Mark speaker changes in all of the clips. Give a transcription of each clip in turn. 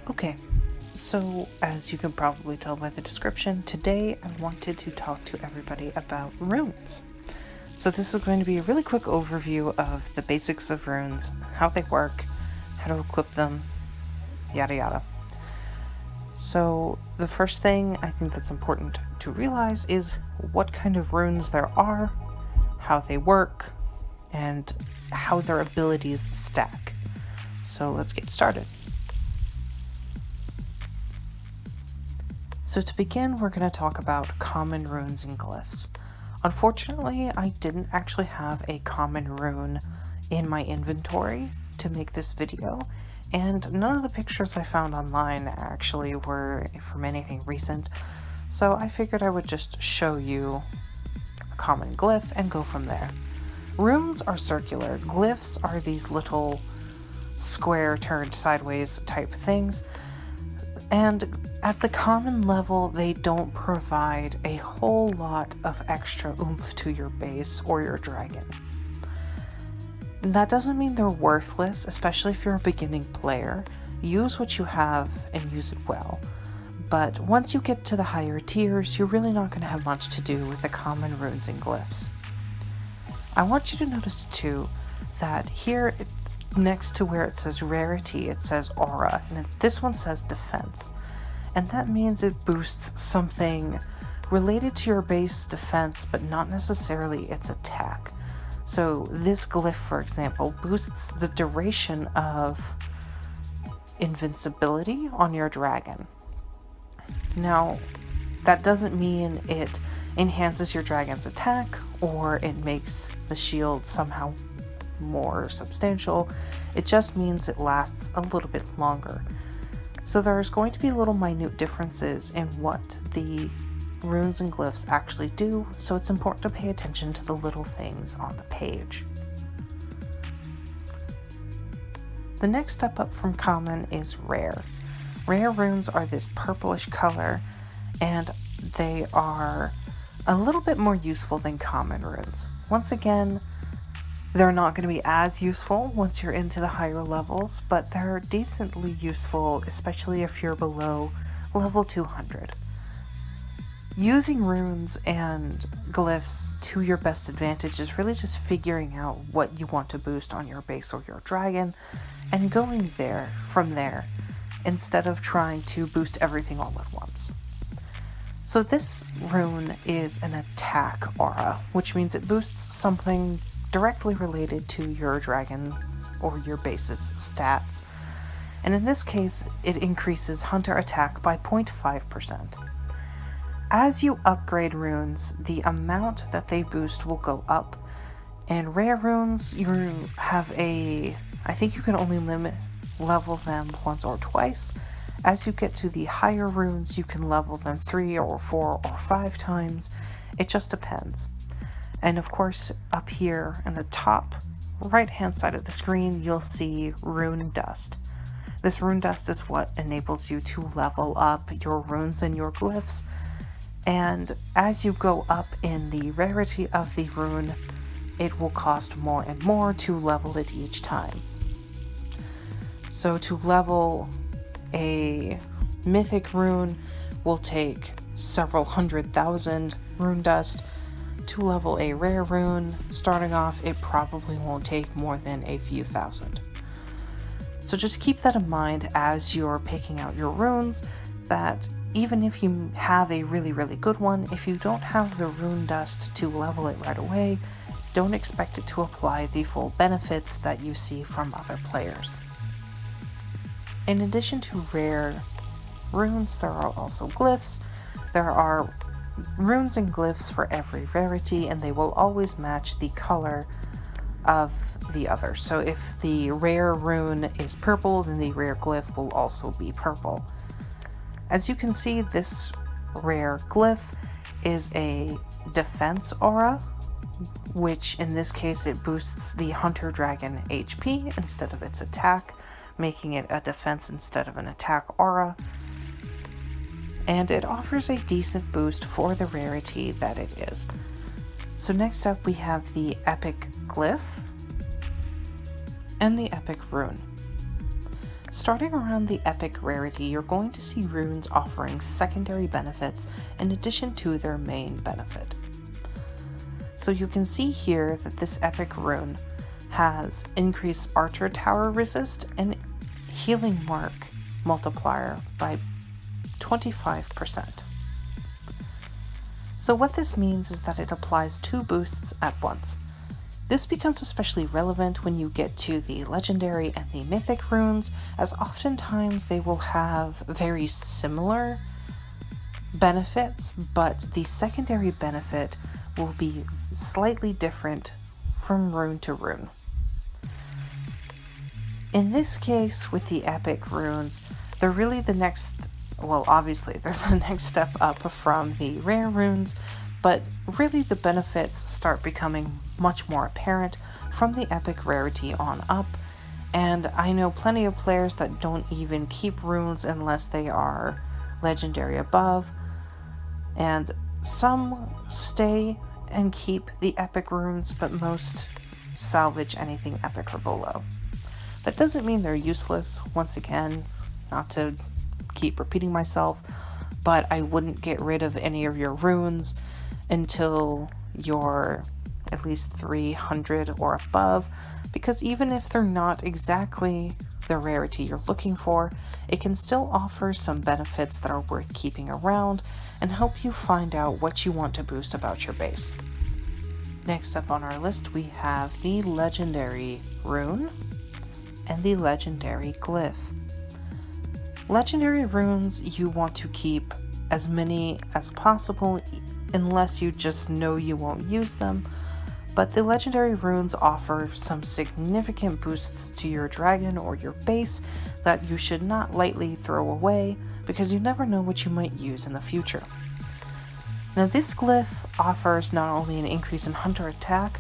Speaker 1: Okay, so as you can probably tell by the description, today I wanted to talk to everybody about runes. So this is going to be a really quick overview of the basics of runes, how they work, how to equip them, yada yada. So the first thing I think that's important to realize is what kind of runes there are, how they work, and how their abilities stack. So let's get started. So to begin, we're going to talk about common runes and glyphs. Unfortunately, I didn't actually have a common rune in my inventory to make this video, and none of the pictures I found online actually were from anything recent, so I figured I would just show you a common glyph and go from there. Runes are circular, glyphs are these little square turned sideways type things, and at the common level, they don't provide a whole lot of extra oomph to your base or your dragon. And that doesn't mean they're worthless, especially if you're a beginning player. Use what you have and use it well. But once you get to the higher tiers, you're really not going to have much to do with the common runes and glyphs. I want you to notice too that here next to where it says rarity, it says aura, and this one says defense. And that means it boosts something related to your base defense, but not necessarily its attack. So this glyph, for example, boosts the duration of invincibility on your dragon. Now, that doesn't mean it enhances your dragon's attack or it makes the shield somehow more substantial. It just means it lasts a little bit longer. So there's going to be little minute differences in what the runes and glyphs actually do, so it's important to pay attention to the little things on the page. The next step up from common is rare. Rare runes are this purplish color, and they are a little bit more useful than common runes. Once again, they're not going to be as useful once you're into the higher levels, but they're decently useful, especially if you're below level 200. Using runes and glyphs to your best advantage is really just figuring out what you want to boost on your base or your dragon, and going from there, instead of trying to boost everything all at once. So this rune is an attack aura, which means it boosts something directly related to your dragon's or your base's stats. And in this case, it increases hunter attack by 0.5%. As you upgrade runes, the amount that they boost will go up. And rare runes, you have I think you can only level them once or twice. As you get to the higher runes, you can level them 3 or 4 or 5 times. It just depends. And of course, up here in the top right-hand side of the screen, you'll see Rune Dust. This Rune Dust is what enables you to level up your runes and your glyphs. And as you go up in the rarity of the rune, it will cost more and more to level it each time. So to level a mythic rune will take several 100,000 rune dust. To level a rare rune, starting off, it probably won't take more than a few thousand. So just keep that in mind as you're picking out your runes, that even if you have a really, really good one, if you don't have the rune dust to level it right away, don't expect it to apply the full benefits that you see from other players. In addition to rare runes, there are also glyphs. There are runes and glyphs for every rarity, and they will always match the color of the other. So if the rare rune is purple, then the rare glyph will also be purple. As you can see, this rare glyph is a defense aura, which in this case it boosts the hunter dragon HP instead of its attack, making it a defense instead of an attack aura. And it offers a decent boost for the rarity that it is. So next up we have the epic glyph and the epic rune. Starting around the epic rarity, you're going to see runes offering secondary benefits in addition to their main benefit. So you can see here that this epic rune has increased archer tower resist and healing mark multiplier by 25%. So what this means is that it applies 2 boosts at once. This becomes especially relevant when you get to the legendary and the mythic runes, as oftentimes they will have very similar benefits, but the secondary benefit will be slightly different from rune to rune. In this case, with the epic runes, they're really the next, well, obviously they're the next step up from the rare runes, but really the benefits start becoming much more apparent from the epic rarity on up, and I know plenty of players that don't even keep runes unless they are legendary above, and some stay and keep the epic runes, but most salvage anything epic or below. That doesn't mean they're useless. Once again, not to keep repeating myself, but I wouldn't get rid of any of your runes until you're at least 300 or above, because even if they're not exactly the rarity you're looking for, it can still offer some benefits that are worth keeping around and help you find out what you want to boost about your base. Next up on our list, we have the legendary rune and the legendary glyph. Legendary runes, you want to keep as many as possible unless you just know you won't use them, but the legendary runes offer some significant boosts to your dragon or your base that you should not lightly throw away, because you never know what you might use in the future. Now this glyph offers not only an increase in hunter attack,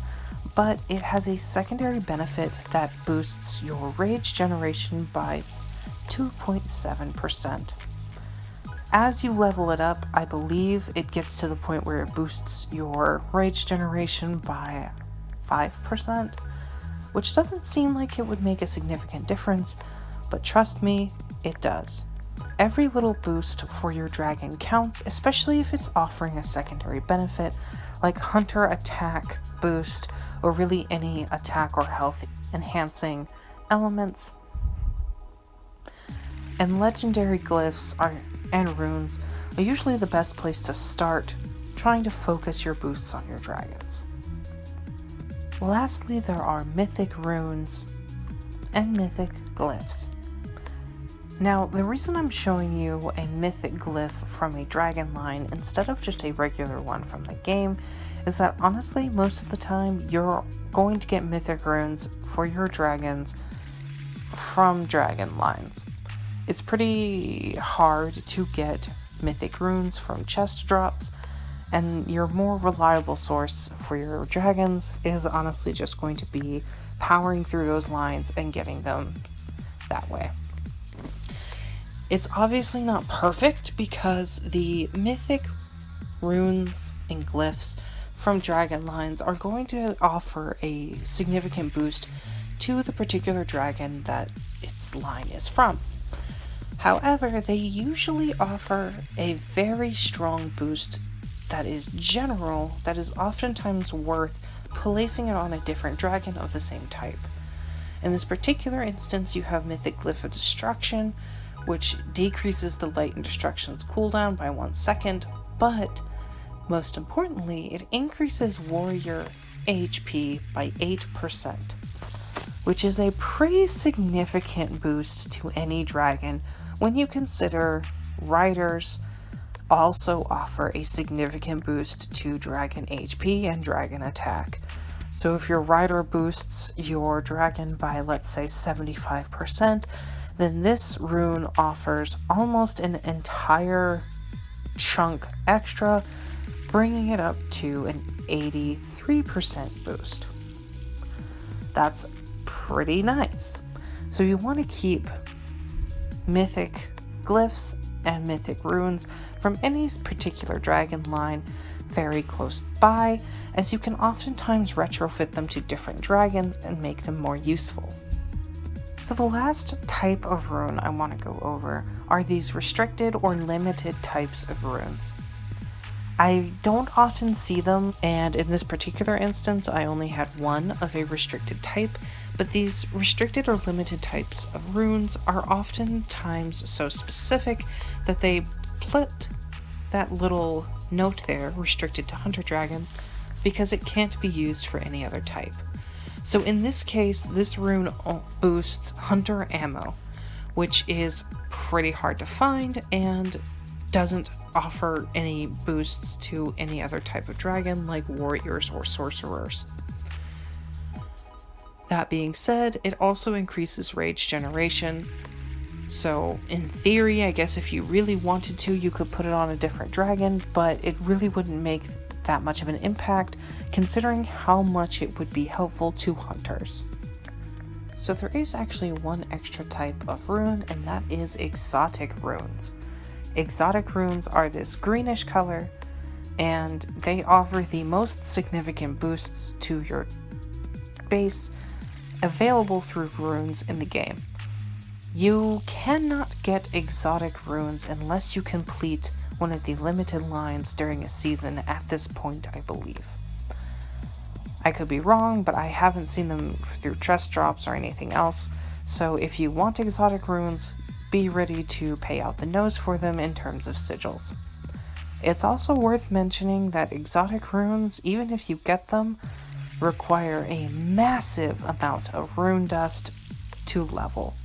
Speaker 1: but it has a secondary benefit that boosts your rage generation by 2.7%. As you level it up, I believe it gets to the point where it boosts your rage generation by 5%, which doesn't seem like it would make a significant difference, but trust me, it does. Every little boost for your dragon counts, especially if it's offering a secondary benefit like hunter attack boost or really any attack or health enhancing elements. And legendary glyphs and runes are usually the best place to start trying to focus your boosts on your dragons. Lastly, there are mythic runes and mythic glyphs. Now, the reason I'm showing you a mythic glyph from a dragon line instead of just a regular one from the game is that honestly, most of the time you're going to get mythic runes for your dragons from dragon lines. It's pretty hard to get mythic runes from chest drops, and your more reliable source for your dragons is honestly just going to be powering through those lines and getting them that way. It's obviously not perfect because the mythic runes and glyphs from dragon lines are going to offer a significant boost to the particular dragon that its line is from. However, they usually offer a very strong boost that is general, that is oftentimes worth placing it on a different dragon of the same type. In this particular instance, you have Mythic Glyph of Destruction, which decreases the Light and Destruction's cooldown by 1 second, but most importantly, it increases Warrior HP by 8%, which is a pretty significant boost to any dragon when you consider Riders also offer a significant boost to dragon HP and dragon attack. So if your Rider boosts your dragon by, let's say, 75%, then this rune offers almost an entire chunk extra, bringing it up to an 83% boost. That's pretty nice. So you want to keep mythic glyphs and mythic runes from any particular dragon line very close by, as you can oftentimes retrofit them to different dragons and make them more useful. So the last type of rune I want to go over are these restricted or limited types of runes. I don't often see them, and in this particular instance I only had one of a restricted type, but these restricted or limited types of runes are oftentimes so specific that they put that little note there, restricted to hunter dragons, because it can't be used for any other type. So in this case, this rune boosts hunter ammo, which is pretty hard to find and doesn't offer any boosts to any other type of dragon like warriors or sorcerers. That being said, it also increases rage generation. So in theory, I guess if you really wanted to, you could put it on a different dragon, but it really wouldn't make that much of an impact considering how much it would be helpful to hunters. So there is actually one extra type of rune, and that is exotic runes. Exotic runes are this greenish color, and they offer the most significant boosts to your base available through runes in the game. You cannot get exotic runes unless you complete one of the limited lines during a season at this point, I believe. I could be wrong, but I haven't seen them through chest drops or anything else, so if you want exotic runes, be ready to pay out the nose for them in terms of sigils. It's also worth mentioning that exotic runes, even if you get them, require a massive amount of rune dust to level.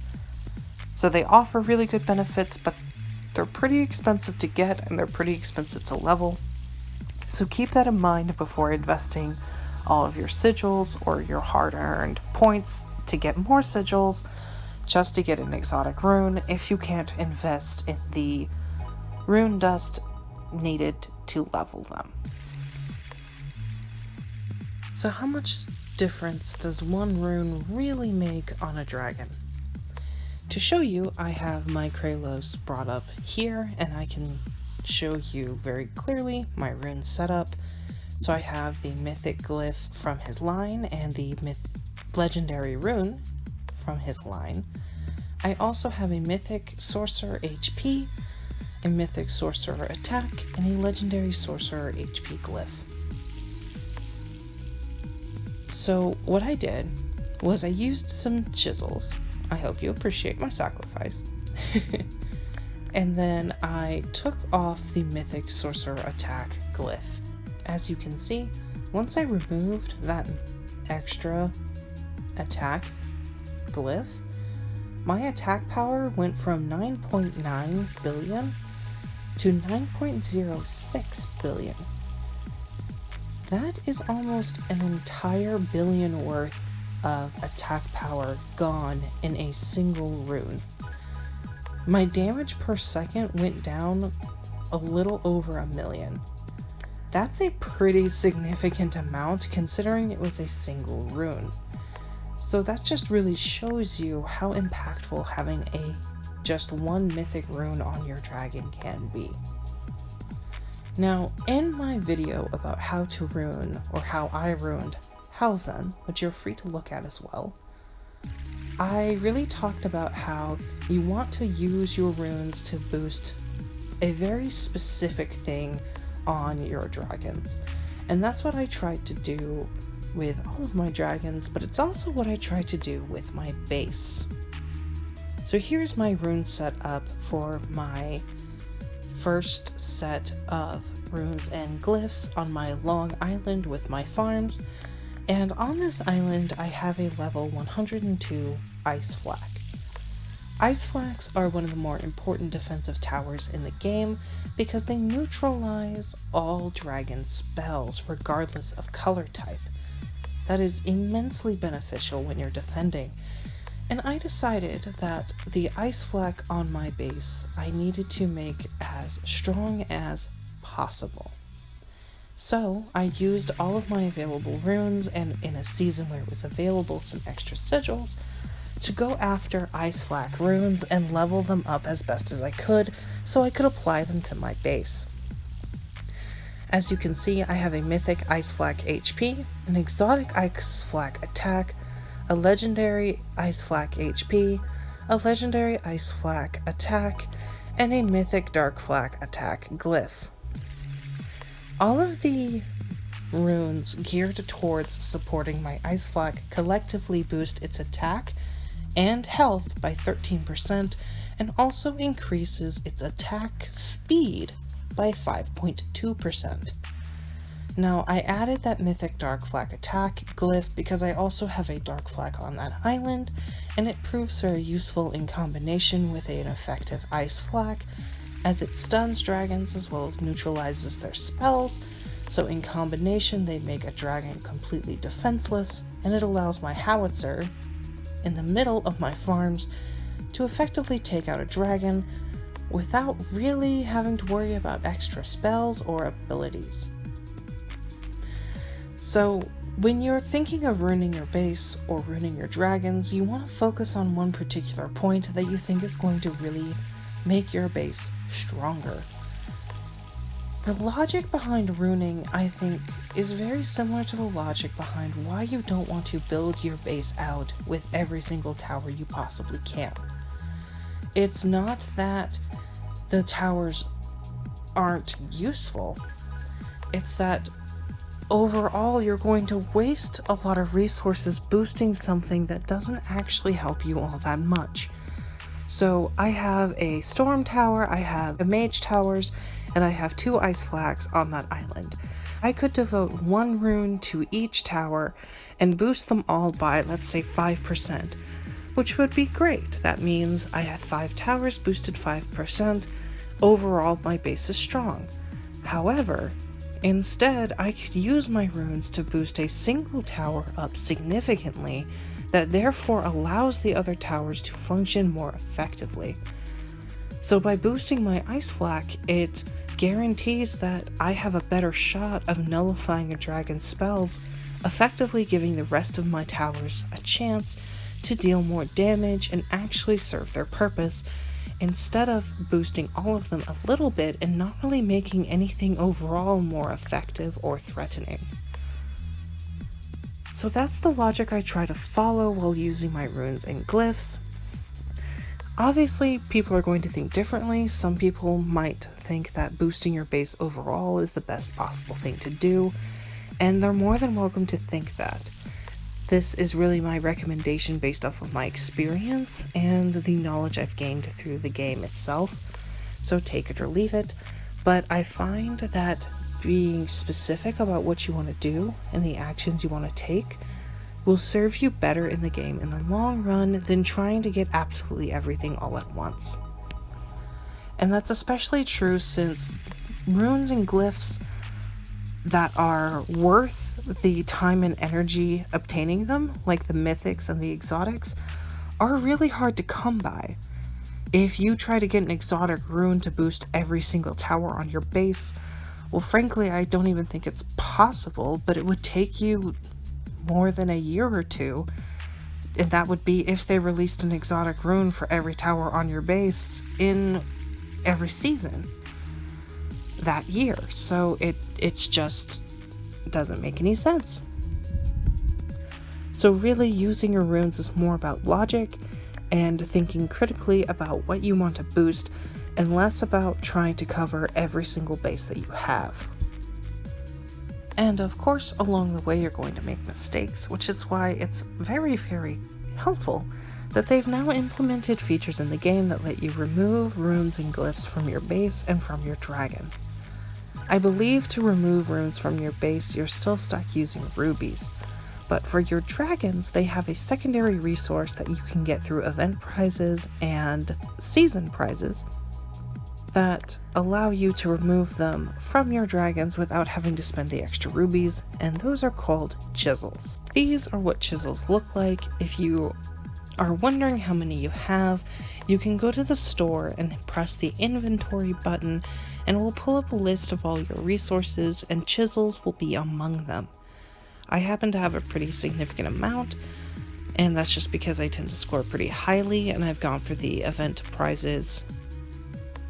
Speaker 1: So they offer really good benefits, but they're pretty expensive to get and they're pretty expensive to level. So keep that in mind before investing all of your sigils or your hard-earned points to get more sigils just to get an exotic rune if you can't invest in the rune dust needed to level them. So how much difference does one rune really make on a dragon? To show you, I have my Kralos brought up here, and I can show you very clearly my rune setup. So I have the mythic glyph from his line and the legendary rune from his line. I also have a mythic sorcerer HP, a mythic sorcerer attack, and a legendary sorcerer HP glyph. So what I did was I used some chisels. I hope you appreciate my sacrifice. And then I took off the mythic sorcerer attack glyph. As you can see, once I removed that extra attack glyph, my attack power went from 9.9 billion to 9.06 billion. That is almost an entire billion worth of attack power gone in a single rune. My damage per second went down a little over 1 million. That's a pretty significant amount considering it was a single rune. So that just really shows you how impactful having just one mythic rune on your dragon can be. Now, in my video about how to rune, or how I runed Hausen, which you're free to look at as well, I really talked about how you want to use your runes to boost a very specific thing on your dragons. And that's what I tried to do with all of my dragons, but it's also what I tried to do with my base. So here's my rune setup for my first set of runes and glyphs on my long island with my farms. And on this island, I have a level 102 ice flak. Ice flaks are one of the more important defensive towers in the game because they neutralize all dragon spells regardless of color type. That is immensely beneficial when you're defending. And I decided that the ice flak on my base I needed to make as strong as possible. So I used all of my available runes, and in a season where it was available, some extra sigils, to go after ice flak runes and level them up as best as I could so I could apply them to my base. As you can see, I have a mythic ice flak HP, an exotic ice flak attack, a legendary ice flak HP, a legendary ice flak attack, and a mythic dark flak attack glyph. All of the runes geared towards supporting my ice flak collectively boost its attack and health by 13% and also increases its attack speed by 5.2%. Now, I added that mythic dark flak attack glyph because I also have a dark flak on that island, and it proves very useful in combination with an effective ice flak, as it stuns dragons as well as neutralizes their spells, so in combination they make a dragon completely defenseless, and it allows my howitzer, in the middle of my farms, to effectively take out a dragon without really having to worry about extra spells or abilities. So, when you're thinking of ruining your base or ruining your dragons, you want to focus on one particular point that you think is going to really make your base stronger. The logic behind ruining, I think, is very similar to the logic behind why you don't want to build your base out with every single tower you possibly can. It's not that the towers aren't useful, it's that overall you're going to waste a lot of resources boosting something that doesn't actually help you all that much. So I have a storm tower, I have a mage towers, and I have 2 ice flags on that island. I could devote 1 rune to each tower and boost them all by, let's say, 5%, which would be great. That means I have 5 towers boosted 5%. Overall, my base is strong. However, instead, I could use my runes to boost a single tower up significantly that therefore allows the other towers to function more effectively. So by boosting my ice flak, it guarantees that I have a better shot of nullifying a dragon's spells, effectively giving the rest of my towers a chance to deal more damage and actually serve their purpose, instead of boosting all of them a little bit and not really making anything overall more effective or threatening. So that's the logic I try to follow while using my runes and glyphs. Obviously, people are going to think differently. Some people might think that boosting your base overall is the best possible thing to do, and they're more than welcome to think that. This is really my recommendation based off of my experience and the knowledge I've gained through the game itself, so take it or leave it. But I find that being specific about what you want to do and the actions you want to take will serve you better in the game in the long run than trying to get absolutely everything all at once. And that's especially true since runes and glyphs that are worth the time and energy obtaining them, like the mythics and the exotics, are really hard to come by. If you try to get an exotic rune to boost every single tower on your base, well, frankly, I don't even think it's possible, but it would take you more than a year or two, and that would be if they released an exotic rune for every tower on your base in every season that year. So it's just doesn't make any sense. So really, using your runes is more about logic and thinking critically about what you want to boost, and less about trying to cover every single base that you have. And of course, along the way you're going to make mistakes, which is why it's very, very helpful that they've now implemented features in the game that let you remove runes and glyphs from your base and from your dragon. I believe to remove runes from your base, you're still stuck using rubies, but for your dragons, they have a secondary resource that you can get through event prizes and season prizes that allow you to remove them from your dragons without having to spend the extra rubies, and those are called Chisels. These are what Chisels look like. If you are wondering how many you have, you can go to the store and press the inventory button, and it will pull up a list of all your resources, and Chisels will be among them. I happen to have a pretty significant amount, and that's just because I tend to score pretty highly, and I've gone for the event prizes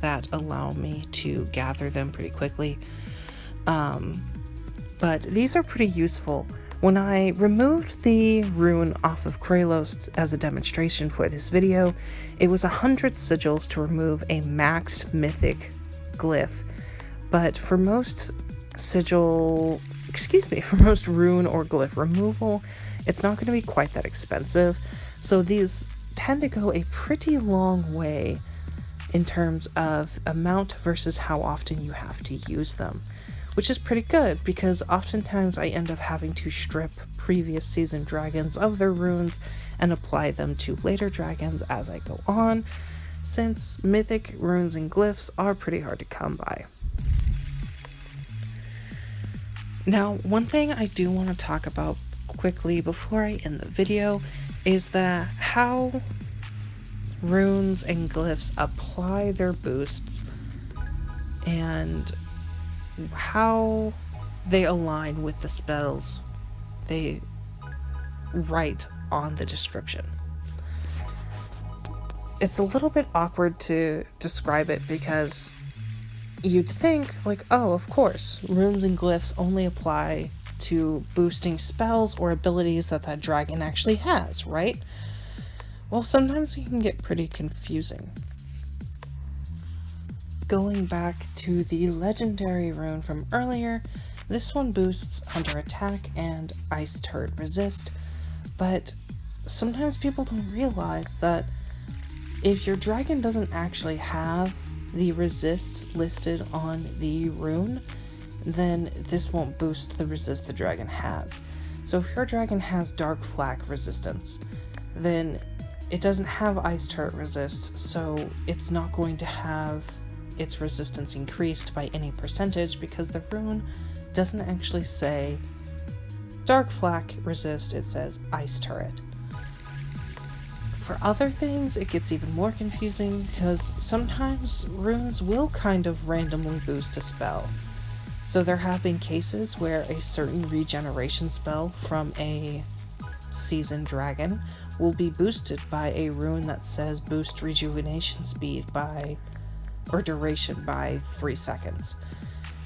Speaker 1: that allow me to gather them pretty quickly. But these are pretty useful When I removed the rune off of Kralos as a demonstration for this video, it was 100 sigils to remove a maxed mythic glyph. But for most rune or glyph removal, it's not going to be quite that expensive. So these tend to go a pretty long way in terms of amount versus how often you have to use them, which is pretty good because oftentimes I end up having to strip previous season dragons of their runes and apply them to later dragons as I go on, since mythic runes and glyphs are pretty hard to come by. Now, one thing I do want to talk about quickly before I end the video is that how runes and glyphs apply their boosts and how they align with the spells they write on the description. It's a little bit awkward to describe it because you'd think, like, oh, of course, runes and glyphs only apply to boosting spells or abilities that dragon actually has, right? Well, sometimes it can get pretty confusing. Going back to the legendary rune from earlier, this one boosts Hunter Attack and Ice Turret Resist, but sometimes people don't realize that if your dragon doesn't actually have the resist listed on the rune, then this won't boost the resist the dragon has. So if your dragon has Dark Flak resistance, then it doesn't have Ice Turret Resist, so it's not going to have its resistance increased by any percentage because the rune doesn't actually say Dark Flak Resist, it says Ice Turret. For other things, it gets even more confusing because sometimes runes will kind of randomly boost a spell. So there have been cases where a certain regeneration spell from a seasoned dragon will be boosted by a rune that says boost rejuvenation speed or duration by 3 seconds.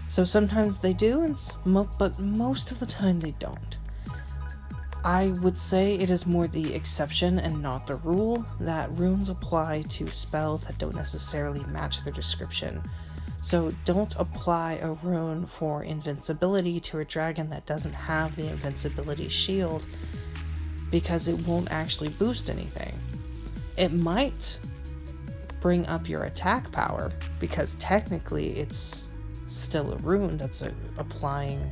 Speaker 1: So sometimes they do, but most of the time they don't. I would say it is more the exception and not the rule that runes apply to spells that don't necessarily match their description. So don't apply a rune for invincibility to a dragon that doesn't have the invincibility shield, because it won't actually boost anything. It might bring up your attack power, because technically it's still a rune that's applying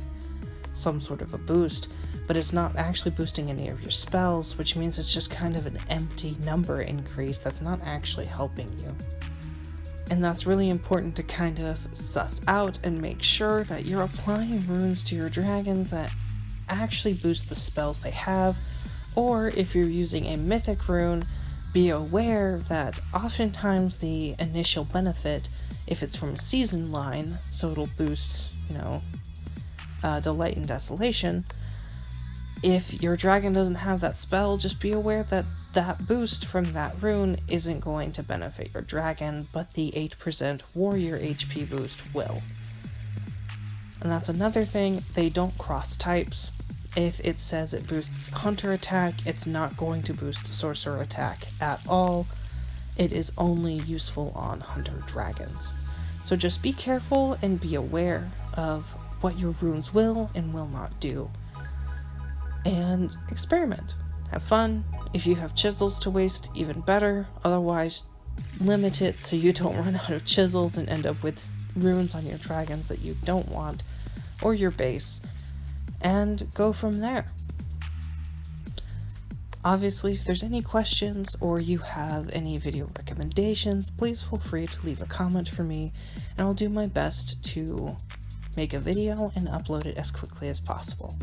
Speaker 1: some sort of a boost, but it's not actually boosting any of your spells, which means it's just kind of an empty number increase that's not actually helping you. And that's really important to kind of suss out and make sure that you're applying runes to your dragons that actually boost the spells they have, or if you're using a mythic rune, be aware that oftentimes the initial benefit, if it's from a season line, so it'll boost, Delight and Desolation. If your dragon doesn't have that spell, just be aware that that boost from that rune isn't going to benefit your dragon, but the 8% warrior HP boost will. And that's another thing, they don't cross types. If it says it boosts Hunter Attack, it's not going to boost Sorcerer Attack at all. It is only useful on Hunter Dragons. So just be careful and be aware of what your runes will and will not do. And experiment. Have fun. If you have chisels to waste, even better. Otherwise, limit it so you don't run out of chisels and end up with runes on your dragons that you don't want, or your base, and go from there. Obviously, if there's any questions or you have any video recommendations, please feel free to leave a comment for me, and I'll do my best to make a video and upload it as quickly as possible.